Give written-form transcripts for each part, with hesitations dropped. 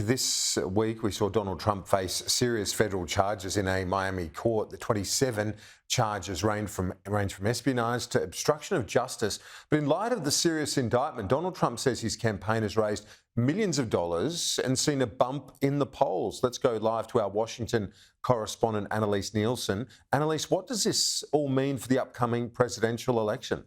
This week, we saw Donald Trump face serious federal charges in a Miami court. The 27 charges range from espionage to obstruction of justice. But in light of the serious indictment, Donald Trump says his campaign has raised millions of dollars and seen a bump in the polls. Let's go live to our Washington correspondent, Annalise Nielsen. Annalise, what does this all mean for the upcoming presidential election?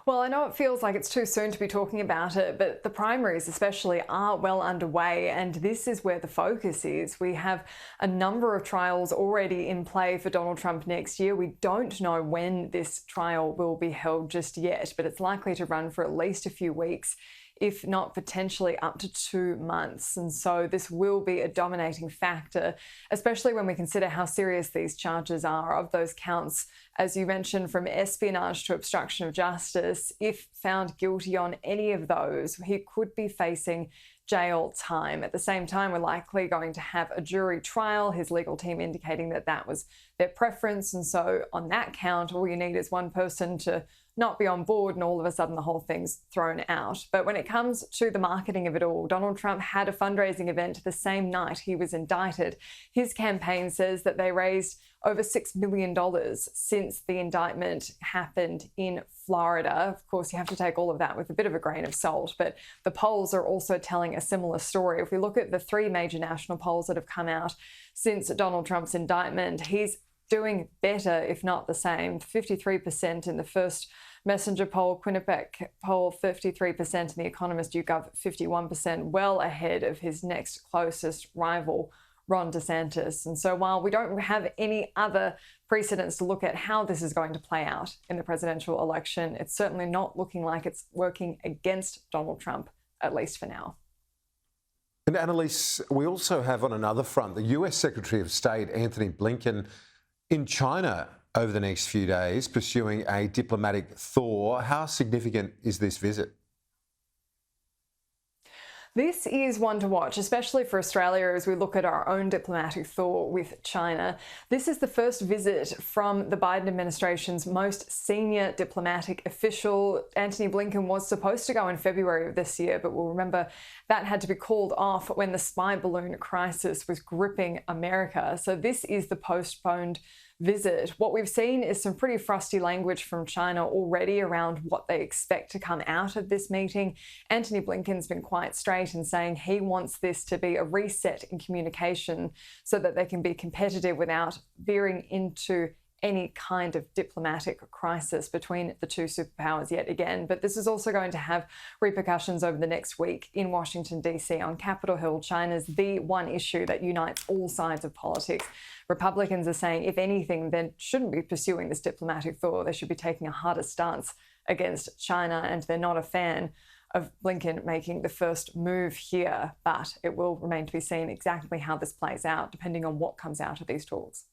Well, I know it feels like it's too soon to be talking about it, but the primaries especially are well underway, and this is where the focus is. We have a number of trials already in play for Donald Trump next year. We don't know when this trial will be held just yet, but it's likely to run for at least a few weeks, if not potentially up to 2 months. And so this will be a dominating factor, especially when we consider how serious these charges are. Of those counts, as you mentioned, from espionage to obstruction of justice, if found guilty on any of those, he could be facing jail time. At the same time, we're likely going to have a jury trial, his legal team indicating that that was their preference. And so on that count, all you need is one person to not be on board and all of a sudden the whole thing's thrown out. But when it comes to the marketing of it all, Donald Trump had a fundraising event the same night he was indicted. His campaign says that they raised over $6 million since the indictment happened in Florida. Of course, you have to take all of that with a bit of a grain of salt, but the polls are also telling a similar story. If we look at the 3 major national polls that have come out since Donald Trump's indictment, he's doing better, if not the same. 53% in the first Messenger poll, Quinnipiac poll 53%, and The Economist YouGov 51%, well ahead of his next closest rival, Ron DeSantis. And so while we don't have any other precedents to look at how this is going to play out in the presidential election, it's certainly not looking like it's working against Donald Trump, at least for now. And Annalise, we also have on another front the US Secretary of State, Anthony Blinken, in China over the next few days, pursuing a diplomatic thaw. How significant is this visit? This is one to watch, especially for Australia as we look at our own diplomatic thaw with China. This is the first visit from the Biden administration's most senior diplomatic official. Antony Blinken was supposed to go in February of this year, but we'll remember that had to be called off when the spy balloon crisis was gripping America. So this is the postponed visit. What we've seen is some pretty frosty language from China already around what they expect to come out of this meeting. Antony Blinken's been quite straight in saying he wants this to be a reset in communication so that they can be competitive without veering into any kind of diplomatic crisis between the two superpowers yet again. But this is also going to have repercussions over the next week in Washington, D.C. on Capitol Hill. China's the one issue that unites all sides of politics. Republicans are saying, if anything, they shouldn't be pursuing this diplomatic thaw. They should be taking a harder stance against China, and they're not a fan of Blinken making the first move here. But it will remain to be seen exactly how this plays out, depending on what comes out of these talks.